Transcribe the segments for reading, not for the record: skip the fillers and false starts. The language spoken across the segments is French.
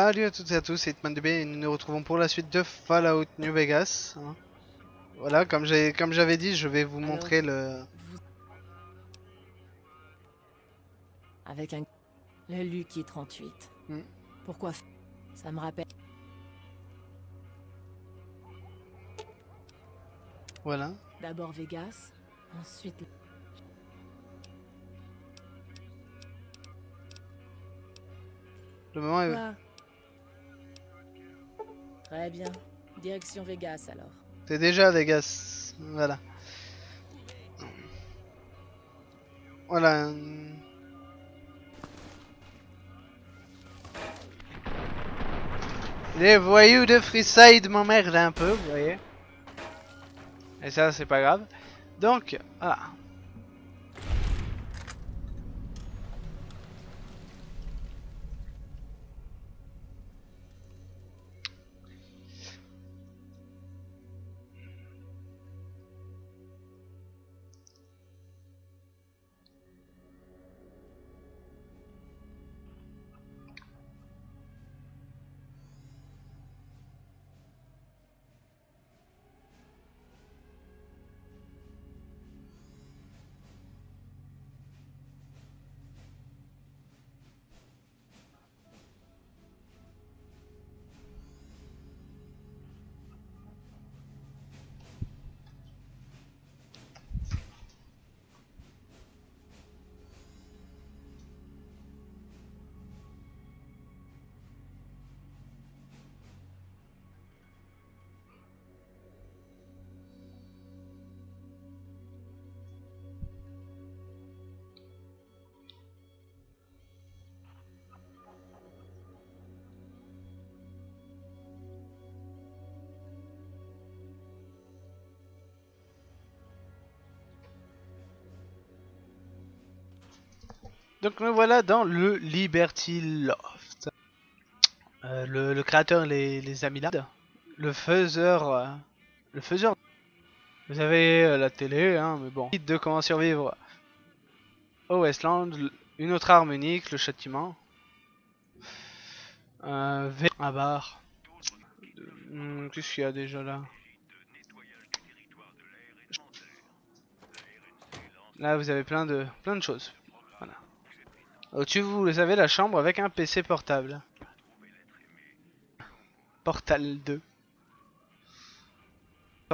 Salut à toutes et à tous, c'est Hitman2B et nous nous retrouvons pour la suite de Fallout New Vegas. Voilà, comme j'avais dit, je vais vous montrer le... Avec un... Le Lucky 38. Pourquoi ça me rappelle... Voilà. D'abord Vegas, ensuite... Le moment est... Quoi? Très bien. Direction Vegas alors. T'es déjà à Vegas. Voilà. Voilà. Les voyous de Freeside m'emmerdent un peu, vous voyez. Et ça, c'est pas grave. Donc, voilà. Donc me voilà dans le Liberty Loft. Le créateur les a mis là. Le faiseur... le faiseur... Vous avez la télé, hein, mais bon. Guide de comment survivre au Westland. Une autre arme unique, le châtiment. Un bar. Qu'est-ce qu'il y a déjà là? Là vous avez plein de choses. Voilà. Au-dessus vous avez la chambre avec un PC portable. Portal 2.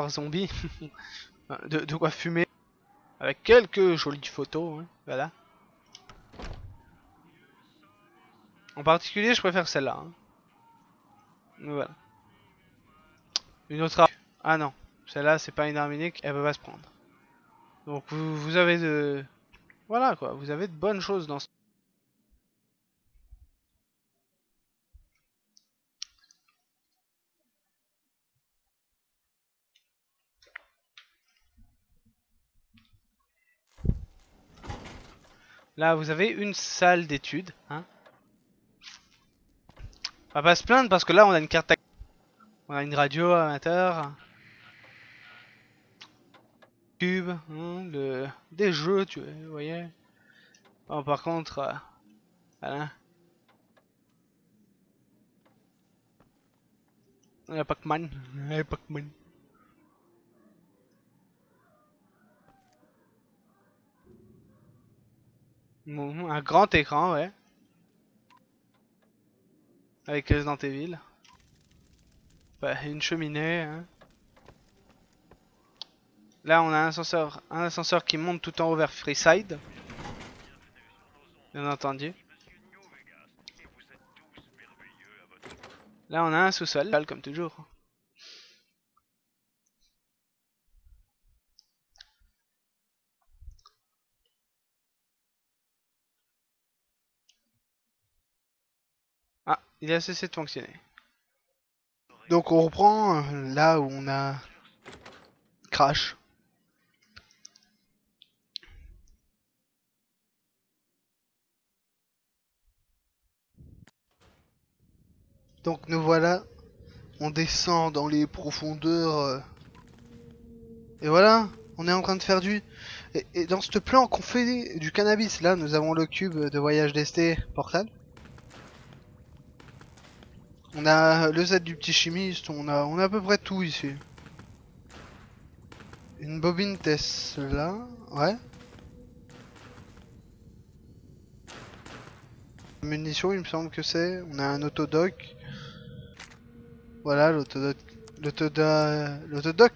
Zombie. de quoi fumer. Avec quelques jolies photos. Hein. Voilà. En particulier je préfère celle-là. Hein. Voilà. Une autre arme. Ah non. Celle-là c'est pas une arme unique. Elle peut pas se prendre. Donc vous avez de... Voilà quoi. Vous avez de bonnes choses dans ce... Là, vous avez une salle d'études. Hein. On va pas se plaindre parce que là, on a une carte... On a une radio amateur. Cube. Hein, des jeux, vous voyez. Bon, par contre... voilà. Il y a Pac-Man. Il y a Pac-Man. Bon, un grand écran, ouais. Avec Resident Evil. Bah, une cheminée. Hein. Là, on a un ascenseur qui monte tout en haut vers Freeside. Bien entendu. Là, on a un sous-sol, comme toujours. Ah, il a cessé de fonctionner. Donc on reprend là où on a crash. Donc nous voilà, on descend dans les profondeurs. Et voilà, on est en train de faire du... Et dans ce plan qu'on fait du cannabis, là nous avons le cube de voyage d'Esté portable. On a le Z du petit chimiste, on a à peu près tout ici. Une bobine Tesla, ouais. Munitions, il me semble que c'est. On a un autodoc. Voilà, l'autodoc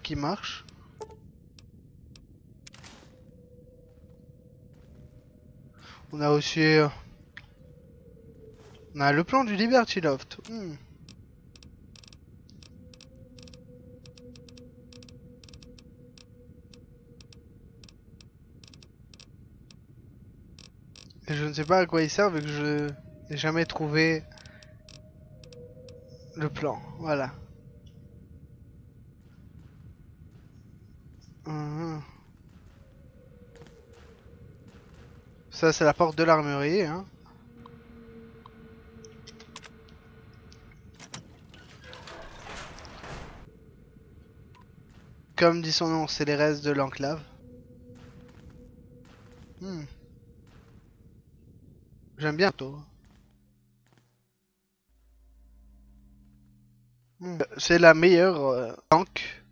qui marche. On a aussi... on a le plan du Liberty Loft. Et je ne sais pas à quoi il sert vu que je n'ai jamais trouvé le plan. Voilà. Hum. Ça c'est la porte de l'armurerie, hein. Comme dit son nom, c'est les restes de l'enclave. J'aime bien toi. C'est la meilleure tank.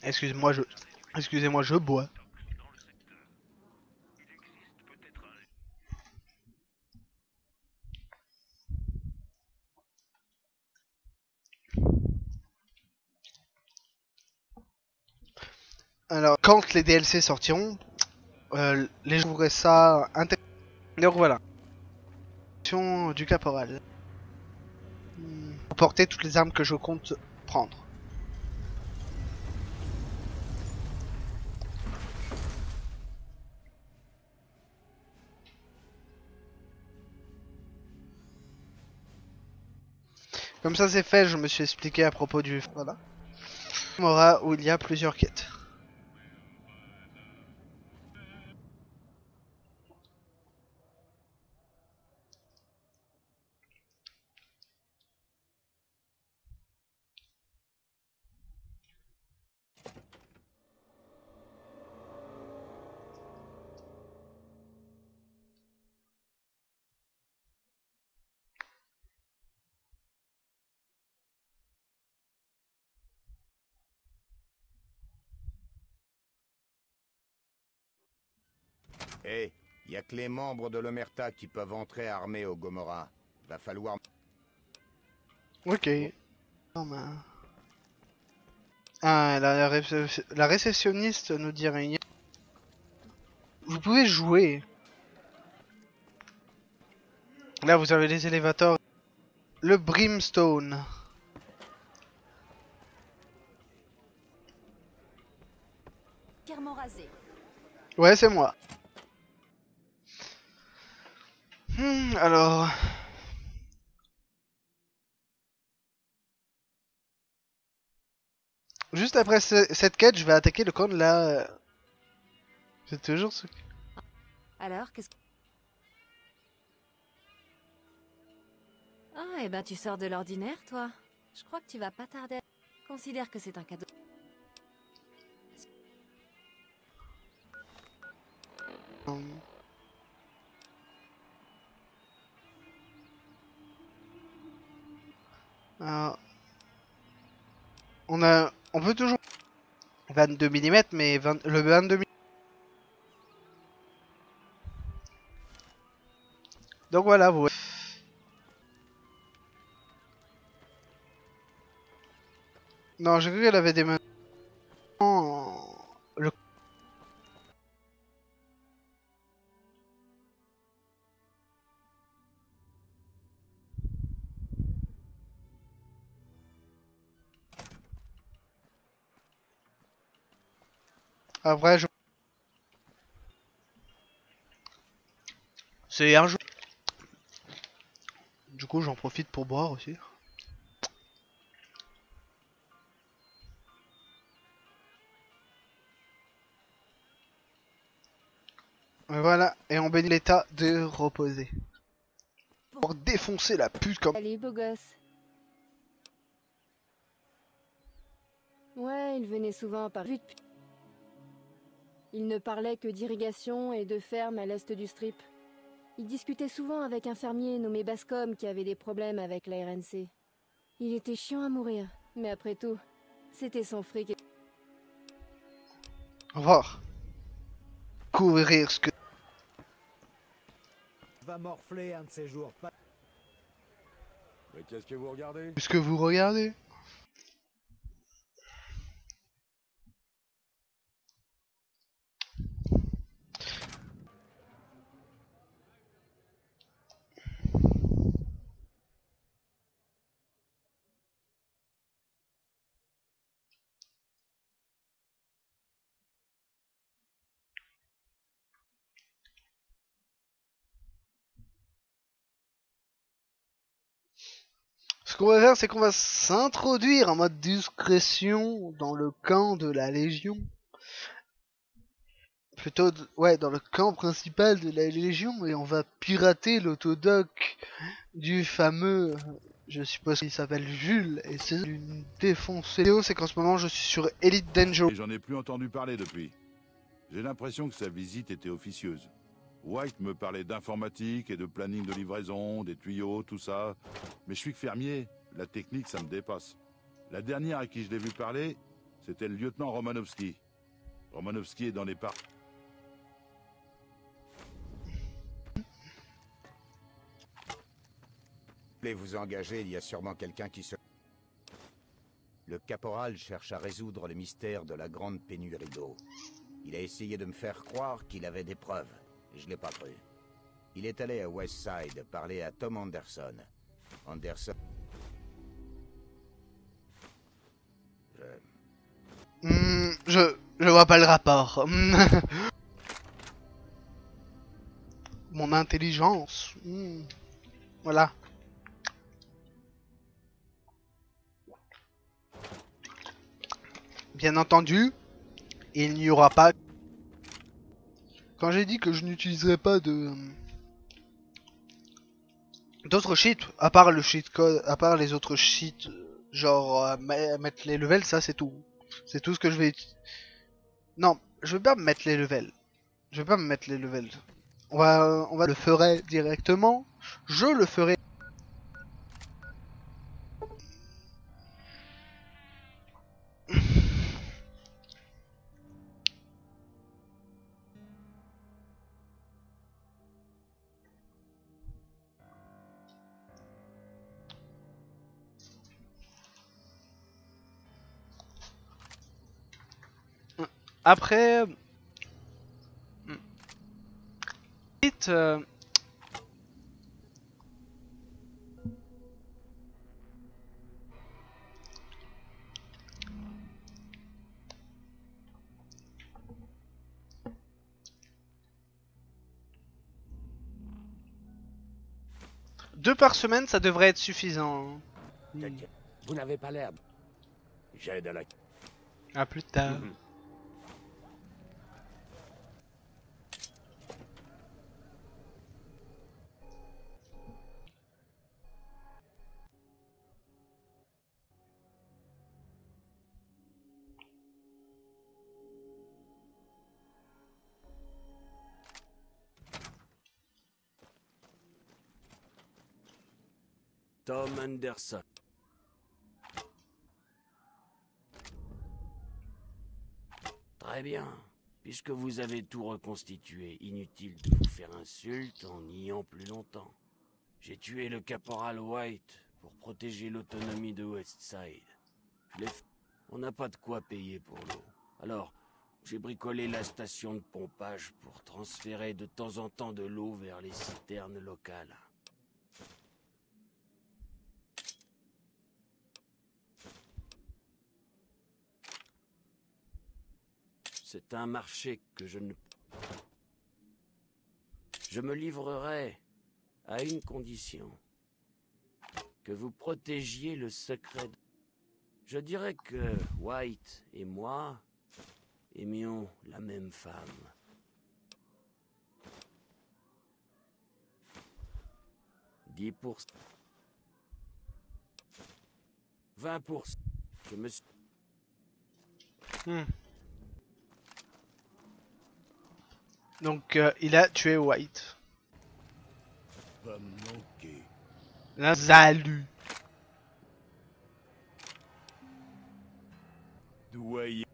Excusez-moi, je bois. Alors, quand les DLC sortiront, les gens trouveraient ça intéressant. Donc voilà. Du caporal. Pour porter toutes les armes que je compte prendre. Comme ça c'est fait, je me suis expliqué à propos du... Voilà. Mora où il y a plusieurs quêtes. Hé, y a que les membres de l'Omerta qui peuvent entrer armés au Gomorrah. Va falloir... Ok. Oh, ben... Ah, la réceptionniste nous dit rien. Vous pouvez jouer. Là, vous avez les élévateurs. Le Brimstone. Rasé. Ouais, c'est moi. Alors... Juste après cette quête, je vais attaquer le camp de la... C'est toujours ce... Alors, qu'est-ce que... Ah, et ben tu sors de l'ordinaire, toi. Je crois que tu vas pas tarder. Considère que c'est un cadeau. Alors, on peut toujours 22 mm, mais le 22 mm. Donc voilà, vous. Non, j'ai cru qu'elle avait des menus. Le... Après, je... C'est un jeu. Du coup, j'en profite pour boire aussi. Et voilà, et on bénit l'état de reposer. Pour défoncer la pute comme... Allez, beau gosse. Ouais, il venait souvent par vue. Il ne parlait que d'irrigation et de ferme à l'est du Strip. Il discutait souvent avec un fermier nommé Bascom qui avait des problèmes avec la RNC. Il était chiant à mourir, mais après tout, c'était son fric. Au revoir. Couvrir ce que... Va morfler un de ces jours. Mais qu'est-ce que vous regardez? ce que vous regardez. Ce qu'on va faire, c'est qu'on va s'introduire en mode discrétion dans le camp de la Légion. Plutôt, ouais, dans le camp principal de la Légion, et on va pirater l'autodoc du fameux, je suppose qu'il s'appelle Jules, et c'est une défoncée. C'est qu'en ce moment, je suis sur Elite Danger. Et j'en ai plus entendu parler depuis. J'ai l'impression que sa visite était officieuse. White me parlait d'informatique et de planning de livraison, des tuyaux, tout ça. Mais je suis que fermier, la technique ça me dépasse. La dernière à qui je l'ai vu parler, c'était le lieutenant Romanovski. Romanovski est dans les parcs. Voulez vous engager, il y a sûrement quelqu'un qui se... Le caporal cherche à résoudre le mystère de la grande pénurie d'eau. Il a essayé de me faire croire qu'il avait des preuves. Je l'ai pas cru. Il est allé à Westside parler à Tom Anderson. Anderson... Je vois pas le rapport. Mon intelligence. Voilà. Bien entendu, il n'y aura pas... Quand j'ai dit que je n'utiliserai pas de... d'autres cheats, à part le cheat code, à part les autres cheats, genre mettre les levels, ça c'est tout. C'est tout ce que je vais... Non, je vais pas me mettre les levels. Je vais pas me mettre les levels. On va le ferai directement. Je le ferai. Après... deux par semaine, ça devrait être suffisant. Vous n'avez pas l'air. J'aide à la... À plus tard. Tom Anderson. Très bien. Puisque vous avez tout reconstitué, inutile de vous faire insulte en niant plus longtemps. J'ai tué le caporal White pour protéger l'autonomie de Westside. On n'a pas de quoi payer pour l'eau. Alors, j'ai bricolé la station de pompage pour transférer de temps en temps de l'eau vers les citernes locales. C'est un marché que je ne... Je me livrerai à une condition. Que vous protégiez le secret. Je dirais que White et moi aimions la même femme. 10%. 20%. Je me suis... Hmm. Donc il a tué White. Va me manquer. Salut. Doyer.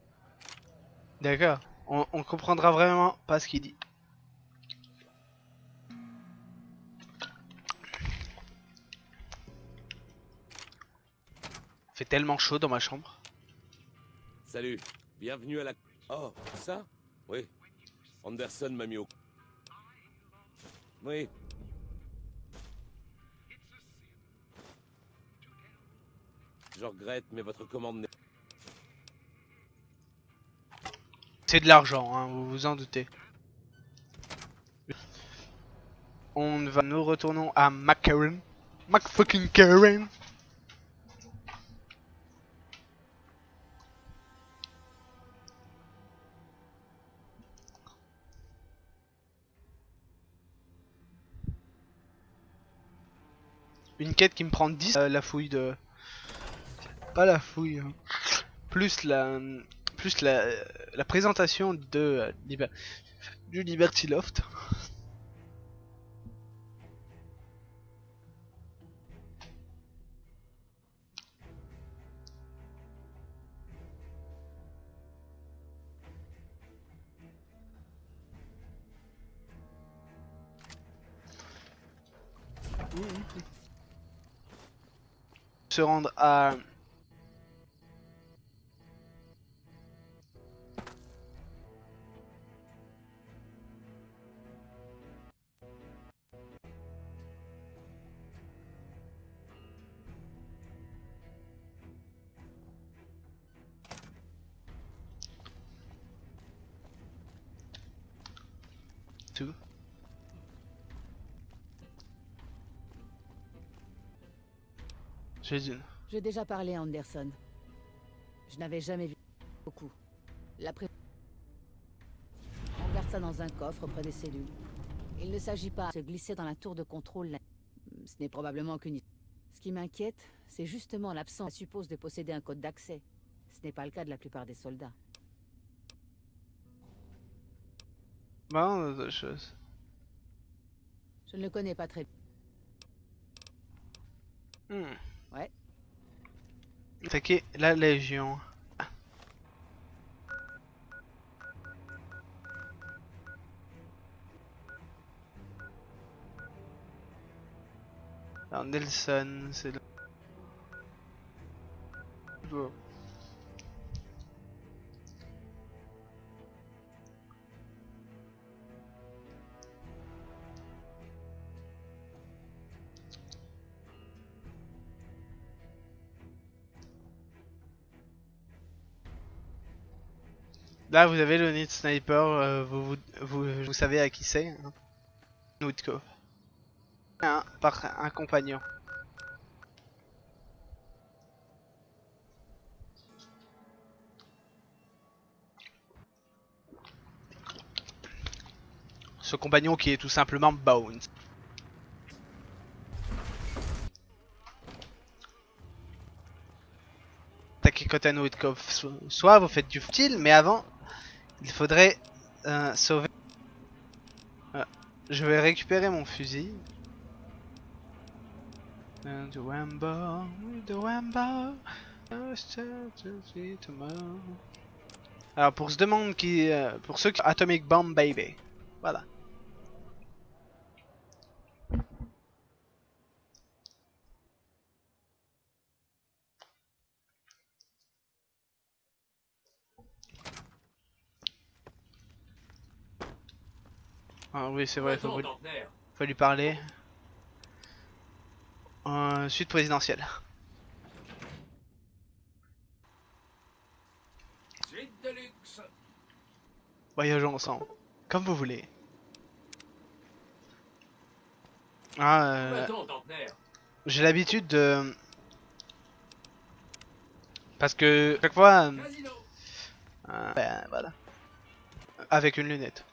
D'accord. On comprendra vraiment pas ce qu'il dit. Il fait tellement chaud dans ma chambre. Salut, bienvenue à la... Oh, ça? Oui. Anderson m'a mis au... Oui. Je regrette, mais votre commande n'est... C'est de l'argent, hein, vous vous en doutez. Nous retournons à McCarran. McFucking Karen. Une quête qui me prend 10, la fouille de... Pas la fouille, hein. Plus la... Plus la présentation de... du Liberty Loft. Se rendre à... tout. J'ai dit... J'ai déjà parlé à Anderson. Je n'avais jamais vu beaucoup. On garde ça dans un coffre près des cellules. Il ne s'agit pas de se glisser dans la tour de contrôle. Ce n'est probablement qu'une... Ce qui m'inquiète, c'est justement l'absence. Ça suppose de posséder un code d'accès. Ce n'est pas le cas de la plupart des soldats. Bon, d'autres choses. Je ne le connais pas très bien. Hmm. Ouais. Attaquer la Légion. Alors Nelson, c'est le... Bon. Là, vous avez le Need Sniper, vous savez à qui c'est, hein. Woodcock. Par un compagnon. Ce compagnon qui est tout simplement Bones. Attaquer Cotton Woodcock. Soit vous faites du futile, mais avant, il faudrait sauver. Voilà. Je vais récupérer mon fusil. The Wambo, the Wambo. Alors pour se demander qui, pour ceux qui Atomic Bomb Baby, voilà. Ah oui c'est vrai, faut lui parler. Suite présidentielle. Suite de luxe. Voyageons ensemble, comme vous voulez. Ah, j'ai l'habitude de... Parce que chaque fois... ben voilà. Avec une lunette.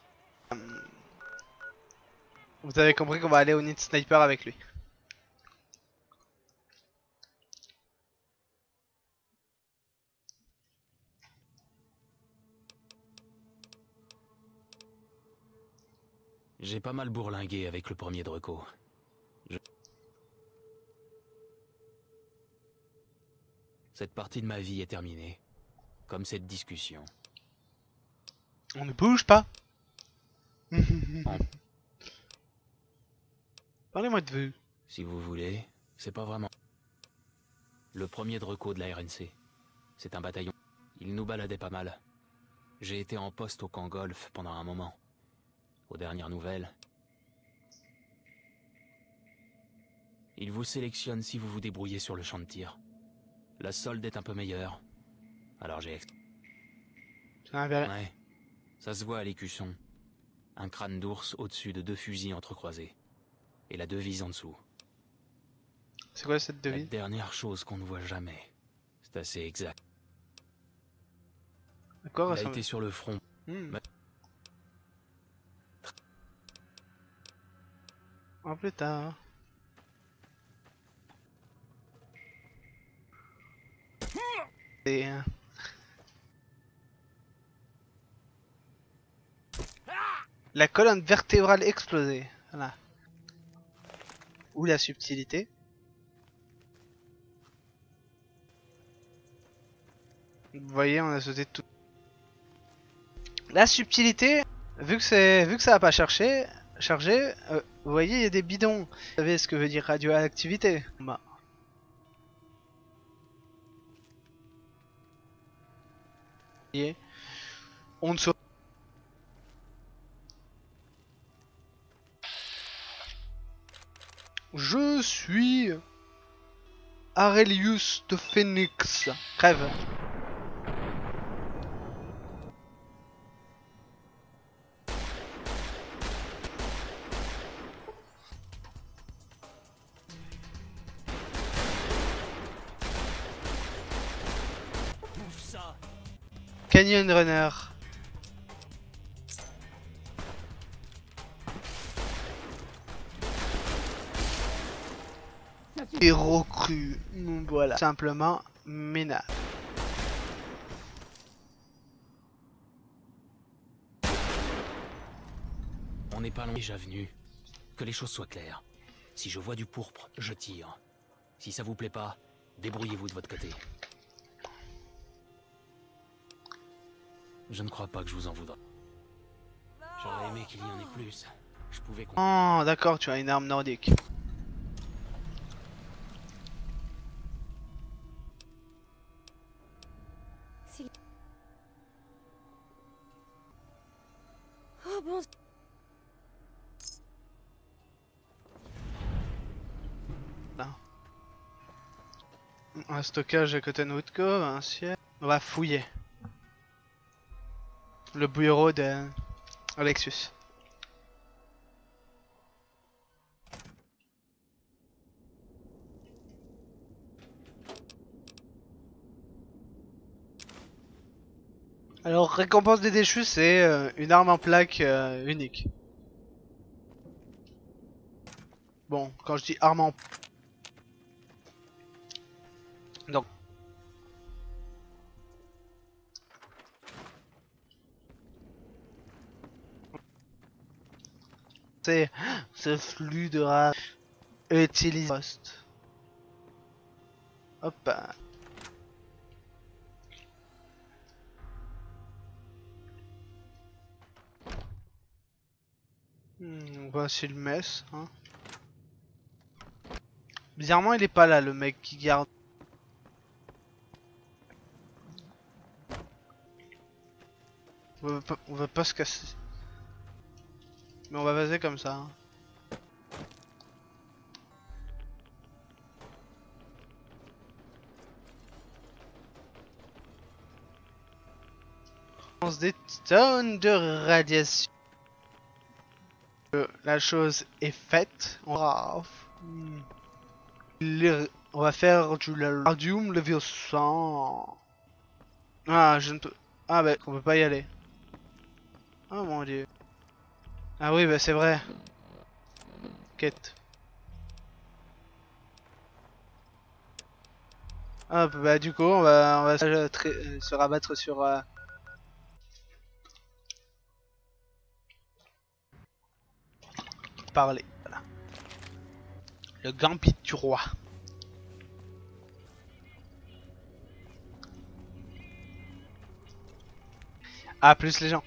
Vous avez compris qu'on va aller au Need Sniper avec lui. J'ai pas mal bourlingué avec le premier Dreco. Cette partie de ma vie est terminée. Comme cette discussion. On ne bouge pas. Parlez-moi de vous. Si vous voulez, c'est pas vraiment... Le premier Dreco de la RNC. C'est un bataillon. Il nous baladait pas mal. J'ai été en poste au camp Golf pendant un moment. Aux dernières nouvelles... Il vous sélectionne si vous vous débrouillez sur le champ de tir. La solde est un peu meilleure. Alors j'ai... Ouais, ça se voit à l'écusson. Un crâne d'ours au-dessus de 2 fusils entrecroisés. Et la devise en dessous. C'est quoi cette devise? La dernière chose qu'on ne voit jamais. C'est assez exact. D'accord, Il a été sur le front. En plus tard. Et... La colonne vertébrale explosée. Voilà. Ou la subtilité. Vous voyez, on a sauté tout. La subtilité, vu que ça a pas chargé, vous voyez, il y a des bidons. Vous savez ce que veut dire radioactivité? Bah. Vous voyez, on ne saute. Je suis Aurelius de Phoenix. Crève. Canyon Runner. Héros cru. Voilà. Simplement minable. On n'est pas loin déjà venu. Que les choses soient claires. Si je vois du pourpre, je tire. Si ça vous plaît pas, débrouillez-vous de votre côté. Je ne crois pas que je vous en voudrais. J'aurais aimé qu'il y en ait plus. Je pouvais... Oh, d'accord, tu as une arme nordique. Oh bon... Un stockage à côté de Woodcove, un ciel. On va fouiller. Le bureau de Alexus. Alors, récompense des déchus, c'est une arme en plaque unique. Bon, quand je dis arme en... Donc... C'est ce flux de rare utilise poste. Hop. Voici le mess. Hein. Bizarrement, il est pas là, le mec qui garde. On va pas se casser. Mais on va passer comme ça. Hein. Des tonnes de radiation. La chose est faite. On va faire du radium level 100. Ah, je ne peux. Ah, bah, on peut pas y aller. Oh mon dieu. Ah oui, bah c'est vrai. Quête. Hop, bah du coup, on va se rabattre sur... parler. Voilà. Le gambit du roi. À plus les gens.